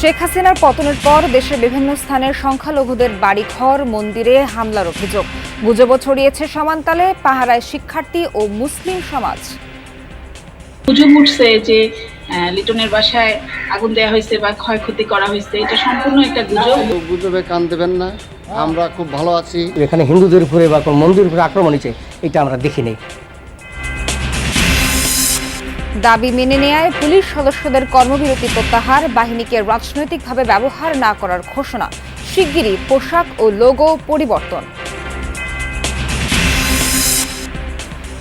শেখ হাসিনার পতনের পর দেশের বিভিন্ন স্থানের সংখ্যালঘুদের বাড়িঘর মন্দিরে হামলার অভিযোগ। গুজবও ছড়িয়েছে সমানতালে পাহারায় শিক্ষার্থী ও মুসলিম সমাজ। গুজব উঠছে যে লিটনের বাসায় আগুন দেওয়া হয়েছে বা ক্ষয়ক্ষতি করা হয়েছে, এটা সম্পূর্ণ একটা গুজব। গুজবে কান দেবেন না, আমরা খুব ভালো আছি। এখানে হিন্দুদের উপরে বা কোন মন্দিরের উপরে আক্রমণ হয়েছে, এটা আমরা দেখিনি। দাবি মেনে নেয় পুলিশ সদস্যদের কর্মবিরতি প্রত্যাহার, বাহিনীকে রাজনৈতিকভাবে ব্যবহার না করার ঘোষণা, শিগগিরই পোশাক ও লোগো পরিবর্তন।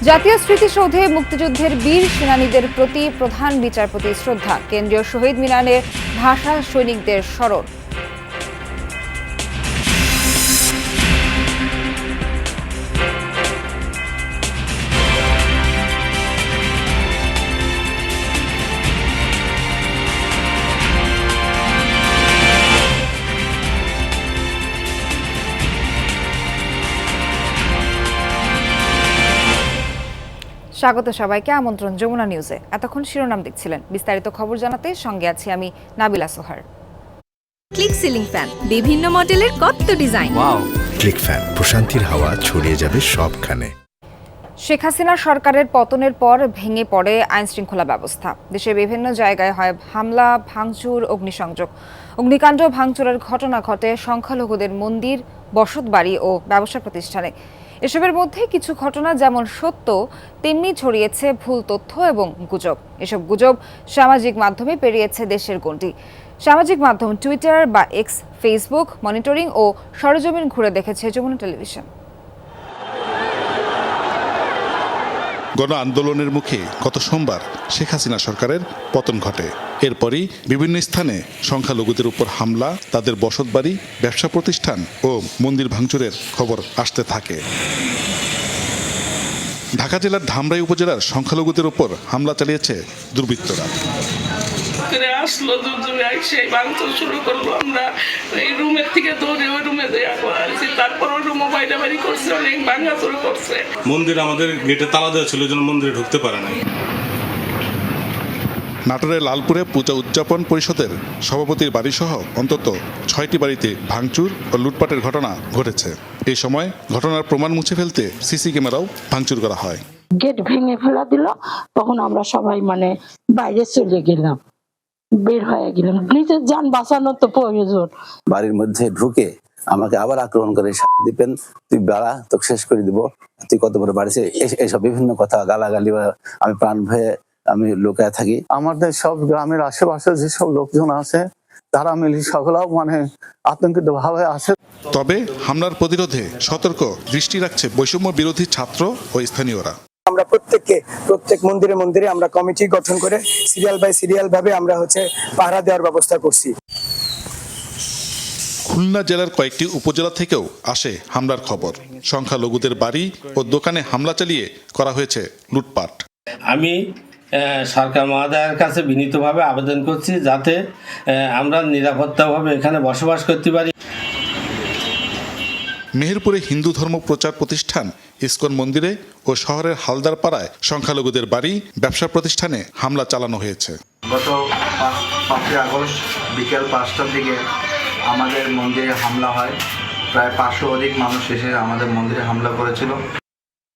জাতীয় স্মৃতিসৌধে মুক্তিযুদ্ধের বীর সেনানীদের প্রতি প্রধান বিচারপতির শ্রদ্ধা, কেন্দ্রীয় শহীদ মিনারে ভাষা সৈনিকদের স্মরণ। স্বাগত সবাইকে, আমন্ত্রণ যমুনা নিউজে। এতক্ষণ শিরোনাম দেখছিলেন, বিস্তারিত খবর জানাতে সঙ্গে আছি আমি নাবিলা সোহার। ক্লিক সিলিং ফ্যান, বিভিন্ন মডেলের কত ডিজাইন। ওয়াও, ক্লিক ফ্যান, প্রশান্তির হাওয়া ছড়িয়ে যাবে সবখানে। শেখ হাসিনা সরকারের পতনের পর ভেঙে পড়ে আইনশৃঙ্খলা ব্যবস্থা। দেশের বিভিন্ন জায়গায় হয় হামলা, ভাঙচুর, অগ্নিসংযোগ। অগ্নিকাণ্ড, ভাঙচুরের ঘটনা ঘটে সংখ্যালঘুদের মন্দির, বসতবাড়ি ও ব্যবসা প্রতিষ্ঠানে। এসবের মধ্যে কিছু ঘটনা যেমন সত্য, তেমনি ছড়িয়েছে ভুল তথ্য এবং গুজব। এসব গুজব সামাজিক মাধ্যমে পেরিয়েছে দেশের গণ্ডি। সামাজিক মাধ্যম টুইটার বা এক্স, ফেসবুক মনিটরিং ও সরেজমিন ঘুরে দেখেছে যমুনা টেলিভিশন। গণ আন্দোলনের মুখে গত সোমবার শেখ হাসিনা সরকারের পতন ঘটে। এরপরই বিভিন্ন স্থানে সংখ্যালঘুদের উপর হামলা, তাদের বসতবাড়ি, ব্যবসা প্রতিষ্ঠান ও মন্দির ভাঙচুরের খবর আসতে থাকে। ঢাকা জেলার ধামরাই উপজেলার সংখ্যালঘুদের উপর হামলা চালিয়েছে দুর্বৃত্তরা। আসলো সেই ভাঙচুর শুরু করলো। আমরা এই রুমের থেকে দৌড়ে ওই রুমে তারপর ওই রুমও বাইরে করছে, অনেক ভাঙাচুর করছে। মন্দির আমাদের গেটে তালা দেওয়া ছিল, জন্য মন্দিরে ঢুকতে পারে নাই। নাটোরের লালপুরে পূজা উদযাপন পরিষদের সভাপতির বাড়িসহ অন্তত 6টি বাড়িতে ভাঙচুর ও লুটপাটের ঘটনা ঘটেছে। এই সময় ঘটনার প্রমাণ মুছে ফেলতে সিসি ক্যামেরাও ভাঙচুর করা হয়। গেট ভেঙে ফেলা দিল, তখন আমরা সবাই বাইরে চলে গেলাম, বের হয়ে গেলাম। নিজের যান বাঁচানোর তো প্রয়োজন। বাড়ির মধ্যে ঢুকে আমাকে আবার আক্রমণ করে দিবেন, তুই বাড়া, তোকে শেষ করে দিব, তুই কত বড় বাড়িছে, এইসব বিভিন্ন কথা গালাগালি। আমি প্রাণ ভয়ে আমি লুকায় থাকি। আমাদের সব গ্রামের আশেপাশে যেসব লোকজন আছে তারা মিলে সকলেও আতঙ্কিত ভাবে আছে। তবে হামলার প্রতিরোধে সতর্ক দৃষ্টি রাখছে বৈষম্য বিরোধী ছাত্র ও স্থানীয়রা। আমরা প্রত্যেক মন্দিরে মন্দিরে আমরা কমিটি গঠন করে সিরিয়াল বাই সিরিয়াল ভাবে আমরা পাহারা দেওয়ার ব্যবস্থা করছি। খুলনা জেলার কয়েকটি উপজেলা থেকেও আসে হামলার খবর। সংখ্যালঘুদের বাড়ি ও দোকানে হামলা চালিয়ে করা হয়েছে লুটপাট। আমি সরকার মহোদয়ের কাছে বিনীতভাবে আবেদন করছি যাতে আমরা নিরাপত্তাভাবে এখানে বসবাস করতে পারি। মেহেরপুরে হিন্দু ধর্ম প্রচার প্রতিষ্ঠান ইসকন মন্দিরে ও শহরের হালদার পাড়ায় সংখ্যালঘুদের বাড়ি, ব্যবসা প্রতিষ্ঠানে হামলা চালানো হয়েছে। গত 5ই আগস্ট বিকেল 5টার দিকে আমাদের মন্দিরে হামলা হয়। প্রায় 500 অধিক মানুষ এসে আমাদের মন্দিরে হামলা করেছিল।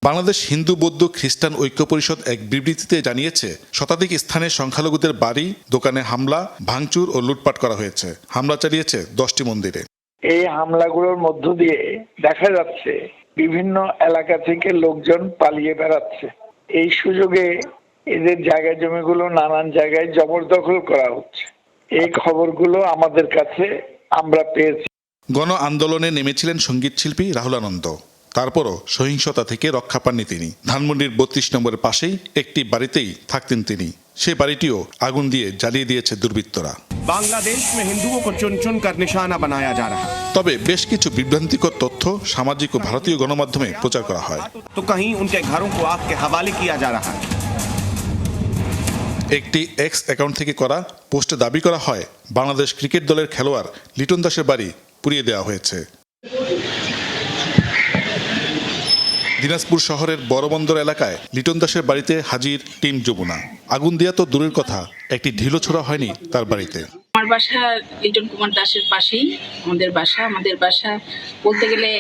বাংলাদেশ হিন্দু বৌদ্ধ খ্রিস্টান ঐক্য পরিষদ এক বিবৃতিতে জানিয়েছে, শতাধিক স্থানে সংখ্যালঘুদের বাড়ি, দোকানে হামলা, ভাঙচুর ও লুটপাট করা হয়েছে। হামলা চালিয়েছে 10টি মন্দিরে। এই হামলাগুলোর মধ্য দিয়ে দেখা যাচ্ছে বিভিন্ন এলাকা থেকে লোকজন পালিয়ে বেড়াচ্ছে। এই সুযোগে এদের জায়গা জমিগুলো নানান জায়গায় জবরদখল করা হচ্ছে। এই খবরগুলো আমাদের কাছে আমরা পেয়েছি। গণ আন্দোলনে নেমেছিলেন সঙ্গীত শিল্পী রাহুল আনন্দ। তারপরও সহিংসতা থেকে রক্ষা পাননি তিনি। ধানমন্ডির 32 নম্বরের পাশেই একটি বাড়িতেই থাকতেন তিনি। সেই বাড়িটিও আগুন দিয়ে জ্বালিয়ে দিয়েছে দুর্বৃত্তরা। বাংলাদেশ মে হিন্দুओं को चुन-चुन कर निशाना बनाया जा रहा है। তবে বেশ কিছু বিভ্রান্তিকর তথ্য সামাজিক ও ভারতীয় গণমাধ্যমে প্রচার করা হয়। तो कहीं उनके घरों को आग के हवाले किया जा रहा है। একটি এক্স অ্যাকাউন্ট থেকে করা পোস্টে দাবি করা হয় বাংলাদেশ ক্রিকেট দলের খেলোয়াড় লিটন দাসের বাড়ি পুড়িয়ে দেওয়া হয়েছে। দিনাজপুর শহরের বড়বন্দর এলাকায় লিটন দাসের বাড়িতে হাজির টিম যমুনা। আগুন দেয়া তো দূরের কথা, একটি ঢিলও ছোড়া হয়নি তার বাড়িতে। আমার বাসা লিটন কুমার দাসের পাশেই আমাদের বাসা বলতে গেলে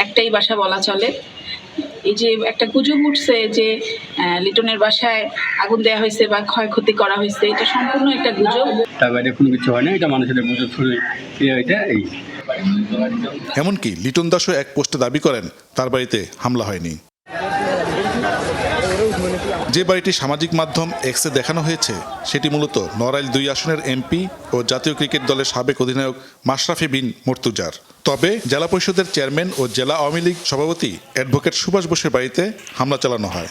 একটাই বাসা বলা চলে। এই যে একটা গুজব উঠছে যে লিটনের বাসায় আগুন দেওয়া হয়েছে বা ক্ষয়ক্ষতি করা হয়েছে, এটা সম্পূর্ণ একটা গুজব। তার বাইরে কোনো কিছু হয় না, এটা মানুষের গুজব শুরু এই। এমনকি লিটন দাসও এক পোস্টে দাবি করেন তার বাড়িতে হামলা হয়নি। যে বাড়িটি সামাজিক মাধ্যম এক্সে দেখানো হয়েছে সেটি মূলত নড়াইল 2 আসনের এমপি ও জাতীয় ক্রিকেট দলের সাবেক অধিনায়ক মাশরাফি বিন মুর্তজার। তবে জেলা পরিষদের চেয়ারম্যান ও জেলা আওয়ামী লীগ সভাপতি অ্যাডভোকেট সুভাষ বোসের বাড়িতে হামলা চালানো হয়।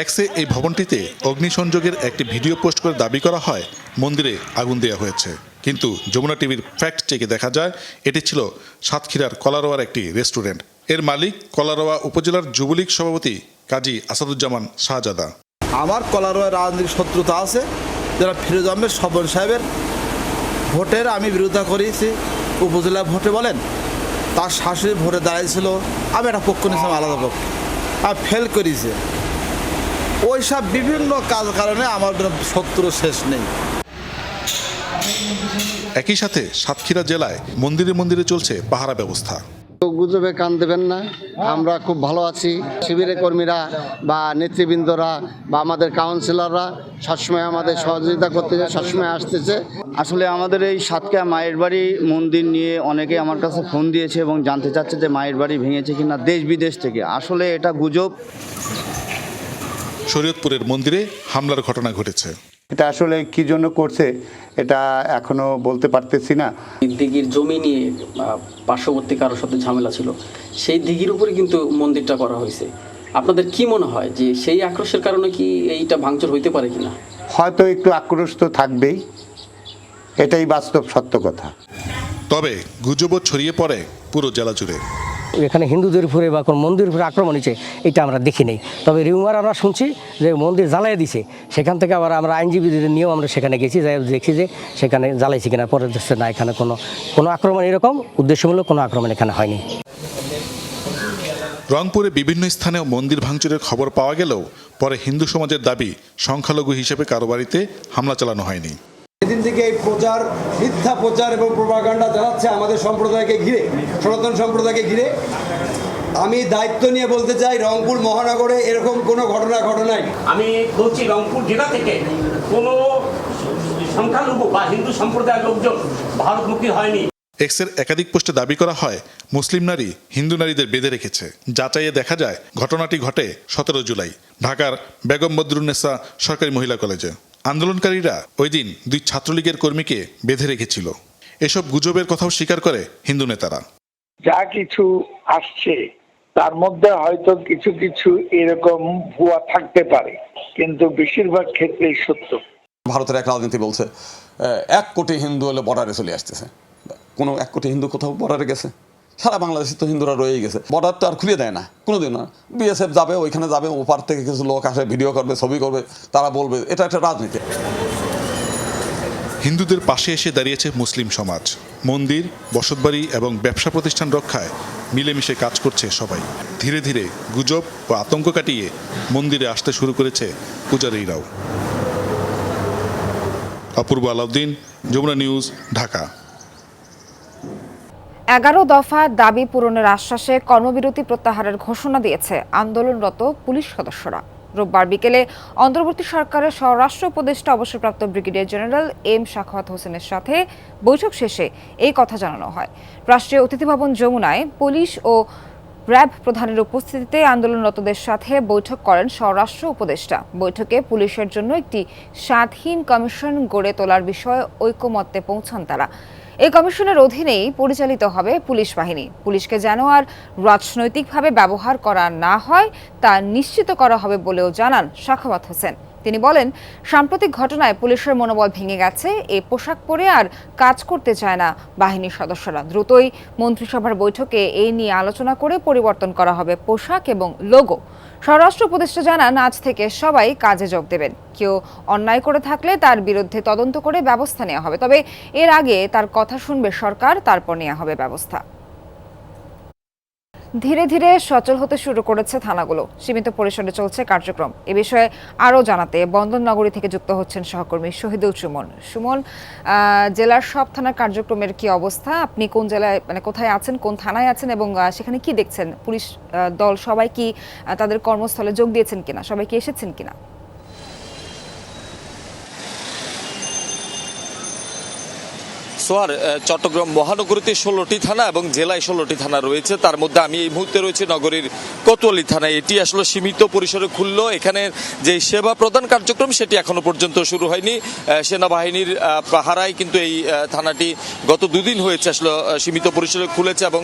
এক্সে এই ভবনটিতে অগ্নিসংযোগের একটি ভিডিও পোস্ট করে দাবি করা হয় মন্দিরে আগুন দেওয়া হয়েছে, কিন্তু যমুনা টিভির ফ্যাক্ট চেকে দেখা যায় এটি ছিল সাতক্ষীরার কলারোয়ার একটি রেস্টুরেন্ট। এর মালিক কলারোয়া উপজেলার যুবলীগ সভাপতি কাজী আসাদুজ্জামান শাহজাদা। আমার কলারোয়া রাজনৈতিক শত্রুতা আছে, যারা ফিরোজ আহমেদ স্বপন সাহেবের ভোটের আমি বিরোধিতা করেছি, উপজেলা ভোটে বলেন, তার শাশুড়ি ভোটে দাঁড়িয়েছিল, আমি একটা পক্ষ নিয়েছিলাম আলাদা পক্ষ, আমি ফেল করেছি। ওই সব বিভিন্ন কারণে আমার শত্রু শেষ নেই। একই সাথে সাতক্ষীরা জেলায় মন্দিরে মন্দিরে চলছে পাহারা ব্যবস্থা। গুজবে কান দেবেন না, আমরা খুব ভালো আছি। শিবিরের কর্মীরা বা নেতৃবৃন্দরা বা আমাদের কাউন্সিলররা সবসময় আমাদের সহযোগিতা করতেছে, সবসময় আসতেছে। আসলে আমাদের এই সাতক্ষীরা মায়ের বাড়ি মন্দির নিয়ে অনেকে আমার কাছে ফোন দিয়েছে এবং জানতে চাচ্ছে যে মায়ের বাড়ি ভেঙেছে কিনা দেশ বিদেশ থেকে। আসলে এটা গুজব। শরীয়তপুরের মন্দিরে হামলার ঘটনা ঘটেছে। এটা আসলে কি জন্য করছে এটা এখনো বলতে পারতেছি না। দিঘির জমি নিয়ে পার্শ্ববর্তী কারোর সাথে ঝামেলা ছিল, সেই দিঘির উপরে কিন্তু মন্দিরটা করা হয়েছে। আপনাদের কি মনে হয় যে সেই আক্রোশের কারণে কি এইটা ভাঙচুর হইতে পারে কিনা? হয়তো একটু আক্রোশ তো থাকবেই, এটাই বাস্তব সত্য কথা। তবে গুজবও ছড়িয়ে পড়ে পুরো জেলা জুড়ে। এখানে হিন্দুদের উপরে বা কোনো মন্দিরের উপরে আক্রমণ হয়েছে এটা আমরা দেখি নেই। তবে রিউমার আমরা শুনছি যে মন্দির জ্বালাই দিছে, সেখান থেকে আবার আমরা আইনজীবীদের নিয়েও আমরা সেখানে গেছি, যাই দেখছি যে সেখানে জ্বালাইছি কিনা। পরে দেখছে না, এখানে কোনো আক্রমণ এরকম উদ্দেশ্যমূলক কোনো আক্রমণ এখানে হয়নি। রংপুরে বিভিন্ন স্থানে মন্দির ভাঙচুরের খবর পাওয়া গেলেও পরে হিন্দু সমাজের দাবি সংখ্যালঘু হিসেবে কারো বাড়িতে হামলা চালানো হয়নি। সেদিন থেকে এই প্রচার, মিথ্যা প্রচার এবং প্রোপাগান্ডা চালাচ্ছে আমাদের সম্প্রদায়কে ঘিরে, সনাতন সম্প্রদায়কে ঘিরে। আমি দায়িত্ব নিয়ে বলতে চাই, রংপুর মহানগরে এরকম কোনো ঘটনা ঘটে নাই। আমি বলছি রংপুর জেলা থেকে কোনো সংখ্যালঘু বা হিন্দু সম্প্রদায়ের লোকজন ভারতমুখী হয়নি। এক্সের একাধিক পোস্টে দাবি করা হয় মুসলিম নারী হিন্দু নারীদের বেঁধে রেখেছে। যাচাইয়ে দেখা যায় ঘটনাটি ঘটে 17 জুলাই ঢাকার বেগম বদরুন্নেসা সরকারি মহিলা কলেজে। আন্দোলনকারীরা ওই দিন 2 ছাত্রলীগের কর্মীকে বেঁধে রেখেছিল। এসব গুজবের কথাও স্বীকার করে হিন্দু নেতারা। যা কিছু আসছে তার মধ্যে হয়তো কিছু কিছু এরকম ভুয়া থাকতে পারে, কিন্তু বেশিরভাগ ক্ষেত্রেই সত্য। ভারতের এক রাজনীতি বলছে 1 কোটি হিন্দু হলে বর্ডারে চলে আসতেছে। কোনো 1 কোটি হিন্দু কোথাও বর্ডারে গেছে? সারা বাংলাদেশে তো হিন্দুরা রয়েই গেছে, বর্ডার তো আর খুলে দেয় না কোনোদিন না। বিএসএফ যাবে, ওইখানে যাবে, ওপার থেকে কিছু লোক আসে, ভিডিও করবে, ছবি করবে, তারা বলবে এটা একটা রাজনীতি। হিন্দুদের পাশে এসে দাঁড়িয়েছে মুসলিম সমাজ। মন্দির, বসতবাড়ি এবং ব্যবসা প্রতিষ্ঠান রক্ষায় মিলেমিশে কাজ করছে সবাই। ধীরে ধীরে গুজব ও আতঙ্ক কাটিয়ে মন্দিরে আসতে শুরু করেছে পূজারীরাও। অপূর্ব আলাউদ্দিন, যমুনা নিউজ, ঢাকা। 11 দফা দাবি পূরণের আশ্বাসে কর্মবিরতি প্রত্যাহারের ঘোষণা দিয়েছে আন্দোলনরত পুলিশ সদস্যরা। রোববার বিকেলে অন্তর্বর্তী সরকারের স্বরাষ্ট্র উপদেষ্টা অবসরপ্রাপ্ত ব্রিগেডিয়ার জেনারেল এম সাখাওয়াত হোসেনের সাথে বৈঠক শেষে এই কথা জানানো হয়। রাষ্ট্রীয় অতিথি ভবন যমুনায় পুলিশ ও র্যাব প্রধানের উপস্থিতিতে আন্দোলনরতদের সাথে বৈঠক করেন স্বরাষ্ট্র উপদেষ্টা। বৈঠকে পুলিশের জন্য একটি স্বাধীন কমিশন গড়ে তোলার বিষয়ে ঐকমত্যে পৌঁছান তারা। এই কমিশনের অধীনেই পরিচালিত হবে পুলিশ বাহিনী। পুলিশকে যেন আর রাজনৈতিকভাবে ব্যবহার করা না হয় তা নিশ্চিত করা হবে বলেও জানান সাখাওয়াত হোসেন। তিনি বলেন, সাম্প্রতিক ঘটনায় পুলিশের মনোবল ভেঙে গেছে। এই পোশাক পরে আর কাজ করতে চায় না বাহিনীর সদস্যরা। দ্রুতই মন্ত্রিসভার বৈঠকে এই নিয়ে আলোচনা করে পরিবর্তন করা হবে পোশাক এবং লোগো। স্বরাষ্ট্র উপদেষ্টা জানান, আজ থেকে সবাই কাজে যোগ দেবেন। কেউ অন্যায় করে থাকলে তার বিরুদ্ধে তদন্ত করে ব্যবস্থা নেওয়া হবে। তবে এর আগে তার কথা শুনবে সরকার, তারপর নেওয়া হবে ব্যবস্থা। ধীরে ধীরে সচল হতে শুরু করেছে থানাগুলো, সীমিত পরিসরে চলছে কার্যক্রম। এ বিষয়ে আরও জানাতে বন্দর নগরী থেকে যুক্ত হচ্ছেন সহকর্মী শহীদুল সুমন। সুমন, জেলার সব থানার কার্যক্রমের কি অবস্থা? আপনি কোন জেলায়, মানে কোথায় আছেন, কোন থানায় আছেন এবং সেখানে কি দেখছেন? পুলিশ দল সবাই কি তাদের কর্মস্থলে যোগ দিয়েছেন কিনা, সবাই কি এসেছেন কিনা? সোহার, চট্টগ্রাম মহানগরীতে 16টি থানা এবং জেলায় 16টি থানা রয়েছে। তার মধ্যে আমি এই মুহূর্তে রয়েছে নগরীর কোতোয়ালি থানায়। এটি আসলে সীমিত পরিসরে খুললো। এখানে যে সেবা প্রদান কার্যক্রম সেটি এখনো পর্যন্ত শুরু হয়নি। সেনাবাহিনীর পাহারায় কিন্তু এই থানাটি গত দুদিন হয়েছে আসলে সীমিত পরিসরে খুলেছে এবং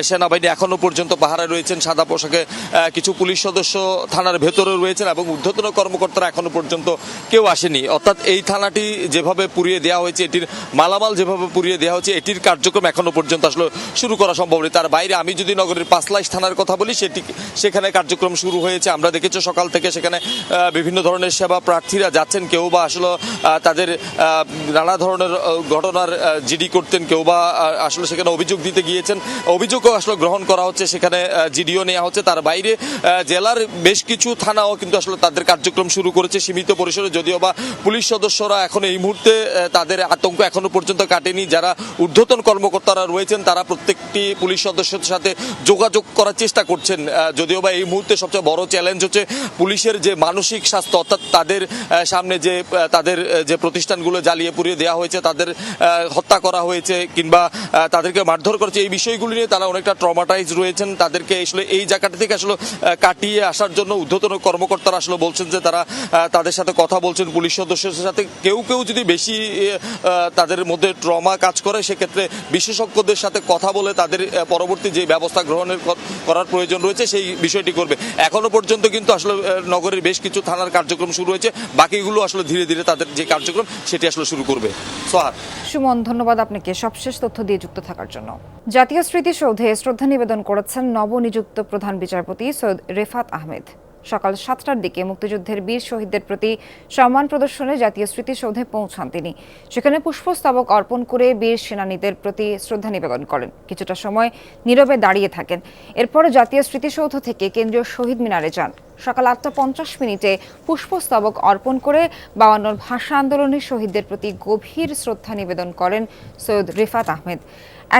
সেনাবাহিনী এখনো পর্যন্ত পাহারায় রয়েছেন। সাদা পোশাকে কিছু পুলিশ সদস্য থানার ভেতরে রয়েছেন এবং ঊর্ধ্বতন কর্মকর্তারা এখনো পর্যন্ত কেউ আসেনি। অর্থাৎ এই থানাটি যেভাবে পুড়িয়ে দেওয়া হয়েছে, এটির মালামাল যেভাবে পুড়িয়ে দেওয়া হচ্ছে, এটির কার্যক্রম এখনো পর্যন্ত আসলে শুরু করা সম্ভব নেই। তার বাইরে আমি যদি নগরের পাঁচলাইশ থানার কথা বলি, সেখানে কার্যক্রম শুরু হয়েছে। আমরা দেখেছি সকাল থেকে সেখানে বিভিন্ন ধরনের সেবা প্রার্থীরা যাচ্ছেন। কেউ বা আসলে তাদের নানা ধরনের ঘটনার জিডি করতেন, কেউ বা আসলে সেখানে অভিযোগ দিতে গিয়েছেন। অভিযোগও আসলে গ্রহণ করা হচ্ছে, সেখানে জিডিও নেওয়া হচ্ছে। তার বাইরে জেলার বেশ কিছু থানাও কিন্তু আসলে তাদের কার্যক্রম শুরু করেছে সীমিত পরিসরে, যদিও বা পুলিশ সদস্যরা এখন এই মুহূর্তে তাদের আতঙ্ক এখনো পর্যন্ত কাটেনি। যারা ঊর্ধ্বতন কর্মকর্তারা রয়েছেন তারা প্রত্যেকটি পুলিশ সদস্যের সাথে যোগাযোগ করার চেষ্টা করছেন, যদিও বা এই মুহূর্তে সবচেয়ে বড় চ্যালেঞ্জ হচ্ছে পুলিশের যে মানসিক স্বাস্থ্য। অর্থাৎ তাদের সামনে যে তাদের যে প্রতিষ্ঠানগুলো জ্বালিয়ে পুড়িয়ে দেওয়া হয়েছে, তাদের হত্যা করা হয়েছে কিংবা তাদেরকে মারধর করেছে, এই বিষয়গুলি নিয়ে তারা অনেকটা ট্রমাটাইজ রয়েছেন। তাদেরকে আসলে এই জায়গাটা থেকে আসলে কাটিয়ে আসার জন্য ঊর্ধ্বতন কর্মকর্তারা আসলে বলছেন যে তারা তাদের সাথে কথা বলছেন, পুলিশ সদস্যদের সাথে। কেউ কেউ যদি বেশি তাদের মধ্যে ট্রমা কাজ করে, সেক্ষেত্রে বিশেষজ্ঞদের সাথে কথা বলে তাদের পরবর্তী যে ব্যবস্থা গ্রহণের করার প্রয়োজন রয়েছে সেই বিষয়টি করবে। এখনো পর্যন্ত কিন্তু আসলে নগরের বেশ কিছু থানার কার্যক্রম শুরু হয়েছে, বাকিগুলো আসলে ধীরে ধীরে তাদের যে কার্যক্রম সেটি আসলে শুরু করবে। সোহার। সুমন, ধন্যবাদ আপনাকে সবশেষ তথ্য দিয়ে যুক্ত থাকার জন্য। জাতীয় স্মৃতিসৌধে শ্রদ্ধা নিবেদন করেছেন নবনিযুক্ত প্রধান বিচারপতি সৈয়দ রেফাত আহমেদ। সকাল 7টার দিকে মুক্তিযুদ্ধের বীর শহীদদের প্রতি সম্মান প্রদর্শনে জাতীয় স্মৃতিসৌধে পৌঁছান তিনি। সেখানে পুষ্পস্তবক অর্পণ করে বীর সেনানীদের প্রতি শ্রদ্ধা নিবেদন করেন। কিছুটা সময় নীরবে দাঁড়িয়ে থাকেন। এরপর জাতীয় স্মৃতিসৌধ থেকে কেন্দ্রীয় শহীদ মিনারে যান। সকাল 8:50 পুষ্পস্তবক অর্পণ করে 52 ভাষা আন্দোলনের শহীদদের প্রতি গভীর শ্রদ্ধা নিবেদন করেন সৈয়দ রেফাত আহমেদ।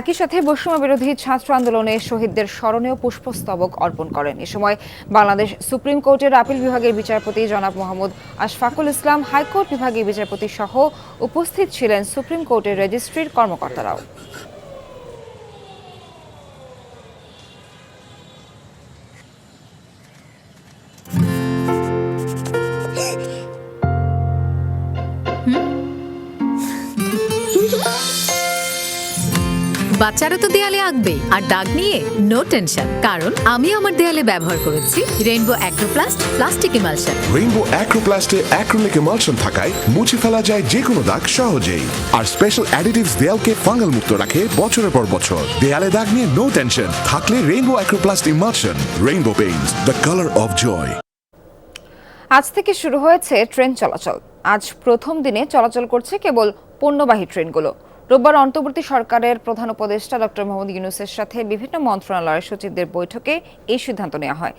একই সাথে বৈষম্য বিরোধী ছাত্র আন্দোলনে শহীদদের স্মরণেও পুষ্পস্তবক অর্পণ করেন। এ সময় বাংলাদেশ সুপ্রিম কোর্টের আপিল বিভাগের বিচারপতি জনাব মোহাম্মদ আশফাকুল ইসলাম, হাইকোর্ট বিভাগীয় বিচারপতি সহ উপস্থিত ছিলেন সুপ্রিম কোর্টের রেজিস্ট্রির কর্মকর্তারাও। বাচ্চারা তো দেয়ালে আঁকবে, আর দাগ নিয়ে নো টেনশন, কারণ আমি আমার দেয়ালে ব্যবহার করেছি Rainbow Acroplast plastic emulsion. Rainbow অ্যাক্রোপ্লাস্টে অ্যাক্রিলিক ইমালশন থাকায় মুছে ফেলা যায় যে কোনো দাগ সহজেই। আর স্পেশাল অ্যাডিটিভস দেয়ালকে ফাঙ্গাল মুক্ত রাখে বছরের পর বছর। দেয়ালে দাগ নিয়ে নো টেনশন থাকলে Rainbow Acroplast emulsion. Rainbow paints, the colour of joy. আজ থেকে শুরু হয়েছে ট্রেন চলাচল। আজ প্রথম দিনে চলাচল করছে কেবল পণ্যবাহী ট্রেনগুলো। রোববার অন্তর্বর্তী সরকারের প্রধান উপদেষ্টা ডক্টর মোহাম্মদ ইউনূসের সাথে বিভিন্ন মন্ত্রণালয়ের সচিবদের বৈঠকে এই সিদ্ধান্ত নেওয়া হয়।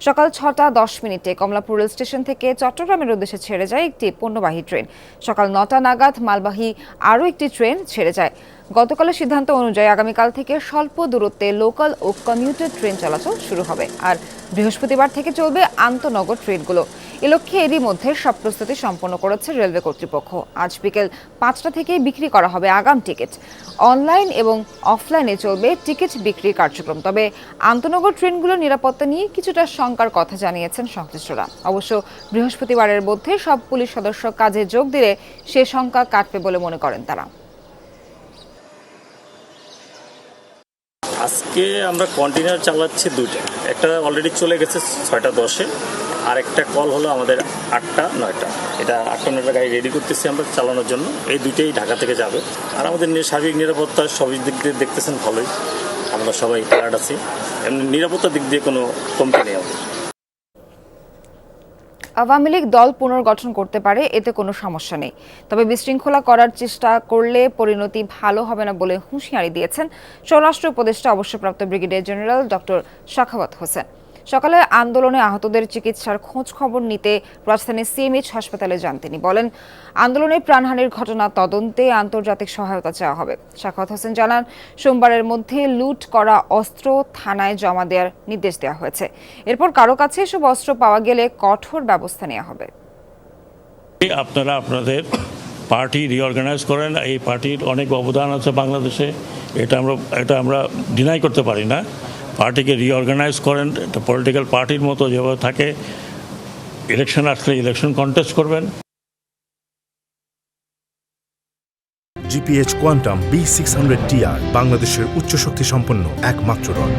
সকাল 6:10 কমলাপুর রেল স্টেশন থেকে চট্টগ্রামের উদ্দেশ্যে ছেড়ে যায় একটি পণ্যবাহী ট্রেন। সকাল 9টা নাগাদ মালবাহী আরও একটি ট্রেন ছেড়ে যায়। গতকালের সিদ্ধান্ত অনুযায়ী আগামীকাল থেকে স্বল্প দূরত্বে লোকাল ও কমিউটার ট্রেন চলাচল শুরু হবে। আর বৃহস্পতিবার থেকে চলবে আন্তনগর ট্রেনগুলো। এ লক্ষ্যে এরই মধ্যে সব প্রস্তুতি সম্পন্ন করেছে রেলওয়ে কর্তৃপক্ষ। আজ বিকেল 5টা থেকে বিক্রি করা হবে আগাম টিকিট। অনলাইন এবং অফলাইনে চলবে টিকিট বিক্রির কার্যক্রম। তবে আন্তনগর ট্রেনগুলোর নিরাপত্তা নিয়ে কিছুটা শঙ্কার কথা জানিয়েছেন সংশ্লিষ্টরা। অবশ্য বৃহস্পতিবারের মধ্যে সব পুলিশ সদস্য কাজে যোগ দিলে সে শঙ্কা কাটবে বলে মনে করেন তারা। আজকে আমরা কন্টেনার চালাচ্ছি দুইটা, একটা অলরেডি চলে গেছে 6:10, আর একটা কল হলো আমাদের 8টা-9টা। এটা 8টা-9টা গাড়ি রেডি করতেছি আমরা চালানোর জন্য। এই দুইটাই ঢাকা থেকে যাবে। আর আমাদের সার্বিক নিরাপত্তা সবই দিক দিয়ে দেখতেছেন ভালোই, আমরা সবাই অ্যালার্ট আছি। এমনি নিরাপত্তার দিক দিয়ে কোনো কমতি নেই আমাদের। আওয়ামী লীগ দল পুনর্গঠন করতে পারে, এতে কোনো সমস্যা নেই। তবে বিশৃঙ্খলা করার চেষ্টা করলে পরিণতি ভালো হবে না বলে হুঁশিয়ারি দিয়েছেন স্বরাষ্ট্র উপদেষ্টা অবসরপ্রাপ্ত brigadier general doctor Sakhawat Hossain. সকালে আন্দোলনে আহতদের চিকিৎসার খোঁজ খবর নিতে রাজধানীর সিএমএইচ হাসপাতালে যান তিনি। বলেন, আন্দোলনে প্রাণহানির ঘটনা তদন্তে আন্তর্জাতিক সহায়তা চাওয়া হবে। সাখাওয়াত হোসেন জানান, সোমবারের মধ্যে লুট করা অস্ত্র থানায় জমা দেওয়ার নির্দেশ দেওয়া হয়েছে। এরপর কারো কাছে এসব অস্ত্র পাওয়া গেলে কঠোর ব্যবস্থা নেওয়া হবে। আপনারা আপনাদের পার্টি রিঅর্গানাইজ করেন, এই পার্টির অনেক অবদান আছে বাংলাদেশে, এটা আমরা ডিনাই করতে পারি না। পার্টিকে রিঅর্গানাইজ করেন, একটা পলিটিক্যাল পার্টির মতো যেভাবে থাকে, ইলেকশন আসলে ইলেকশন কন্টেস্ট করবেন। জিপিএইচ কোয়ান্টাম B600TR বাংলাদেশের উচ্চ শক্তি সম্পন্ন একমাত্র রড।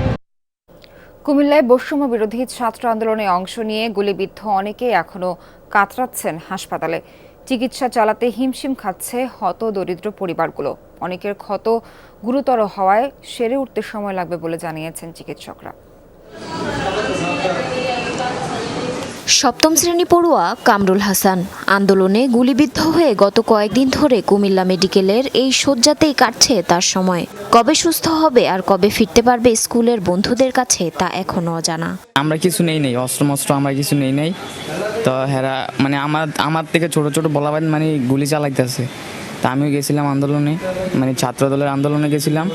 কুমিল্লায় বৈষম্য বিরোধী ছাত্র আন্দোলনে অংশ নিয়ে গুলিবিদ্ধ অনেকেই এখনো কাতরাচ্ছেন হাসপাতালে। চিকিৎসা চালাতে হিমশিম খাচ্ছে হত দরিদ্র পরিবারগুলো। অনেকের ক্ষত গুরুতর হওয়ায় সেরে উঠতে সময় লাগবে বলে জানিয়েছেন চিকিৎসকরা। সপ্তম শ্রেণী পড়ুয়া কামরুল হাসান আন্দোলনে গুলিবিদ্ধ হয়ে গত কয়েকদিন ধরে কুমিল্লা মেডিকেলের এই শয্যাতেই কাটছে তার সময়। কবে সুস্থ হবে আর কবে ফিরতে পারবে স্কুলের বন্ধুদের কাছে তা এখনো অজানা। আমরা কিছু নেই অস্ত্র আমরা কিছু নেই তো হেরা মানে আমার থেকে ছোট ছোট বলাবাদ মানে গুলি চালাইতেছে। তা আমিও গেছিলাম আন্দোলনে, মানে ছাত্র দলের আন্দোলনে গেছিলাম,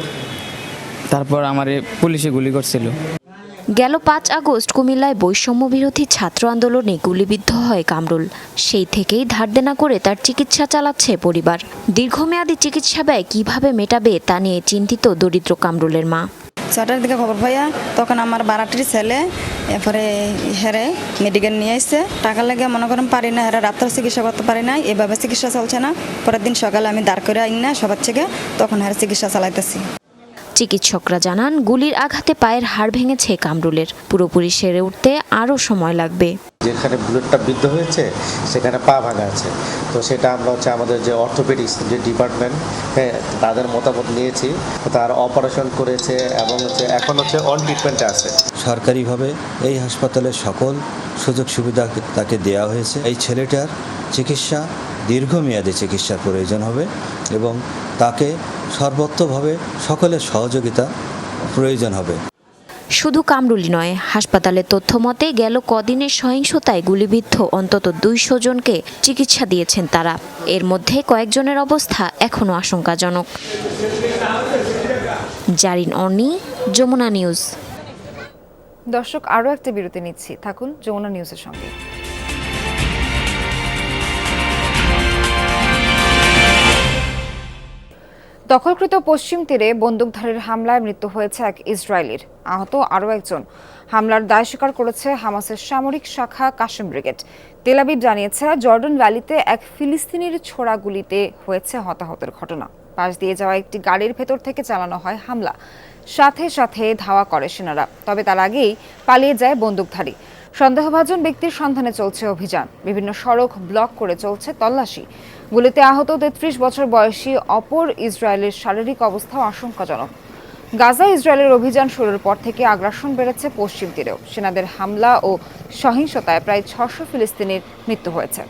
তারপর আমার পুলিশে গুলি করছিল। গেল 5 আগস্ট কুমিল্লায় বৈষম্য বিরোধী ছাত্র আন্দোলনে গুলিবিদ্ধ হয় কামরুল। সেই থেকেই ধার দেনা করে তার চিকিৎসা চালাচ্ছে পরিবার। দীর্ঘমেয়াদী চিকিৎসা ব্যয় কিভাবে মেটাবে তা নিয়ে চিন্তিত দরিদ্র কামরুলের মা। 6টার দিকে খবর পাইয়া তখন আমার বারাটির ছেলে এরপরে হেরে মেডিকেল নিয়ে এসছে। টাকা লেগে মনে করেন পারি না, হেরা রাত্রে চিকিৎসা করতে পারি না, এভাবে চিকিৎসা চলছে না। পরের দিন সকালে আমি দাঁড় করে আইন না সবার থেকে, তখন হেরা চিকিৎসা চালাইতেছি। চিকিৎসকরা জানান, গুলির আঘাতে পায়ের হাড় ভেঙেছে কামরুলের। পুরোপুরি সেরে উঠতে আরও সময় লাগবে। যেখানে বুলেটটা বিদ্ধ হয়েছে সেখানে পা ভাঙা আছে, তো সেটা আমরা আমাদের যে অর্থোপেডিক্স যে ডিপার্টমেন্ট, তাদের মতামত নিয়েছি, তার অপারেশন করেছে এবং এখন অন ট্রিটমেন্টে আছে। সরকারিভাবে এই হাসপাতালের সকল সুযোগ সুবিধা তাকে দেওয়া হয়েছে। এই ছেলেটার চিকিৎসা দীর্ঘমেয়াদী চিকিৎসার প্রয়োজন হবে এবং তাকে সর্বত্রভাবে সকলের সহযোগিতা প্রয়োজন হবে। শুধু কামরুলই নয়, হাসপাতালের তথ্য মতে গেল কদিনের সহিংসতায় গুলিবিদ্ধ অন্তত 200 জনকে চিকিৎসা দিয়েছেন তারা। এর মধ্যে কয়েকজনের অবস্থা এখনো আশঙ্কাজনক। জারিন অর্নি, যমুনা নিউজ। দর্শক, আরও একটা বিরতি নিচ্ছি, থাকুন যমুনা নিউজের সঙ্গে। দখলকৃত পশ্চিম তীরে বন্দুকধারীর হামলায় মৃত্যু হয়েছে এক ইসরায়েলির, আহত আরও একজন। হামলার দায় স্বীকার করেছে হামাসের সামরিক শাখা কাশেম ব্রিগেড। তেল আবিব জানিয়েছে, জর্ডন ভ্যালিতে এক ফিলিস্তিনির ছোড়া গুলিতে হয়েছে হতাহতের ঘটনা। পাশ দিয়ে যাওয়া একটি গাড়ির ভেতর থেকে চালানো হয় হামলা। সাথে সাথে ধাওয়া করে সেনারা, তবে তার আগেই পালিয়ে যায় বন্দুকধারী। সন্দেহভাজন ব্যক্তির সন্ধানে চলছে অভিযান। বিভিন্ন সড়ক ব্লক করে চলছে তল্লাশি। গুলিতে আহত 33 বছর বয়সী অপর ইসরায়েলের শারীরিক অবস্থাও আশঙ্কাজনক। গাজা ইসরায়েলের অভিযান শুরুর পর থেকে আগ্রাসন বেড়েছে পশ্চিম তীরেও। সেনাদের হামলা ও সহিংসতায় প্রায় 600 ফিলিস্তিনির মৃত্যু হয়েছে।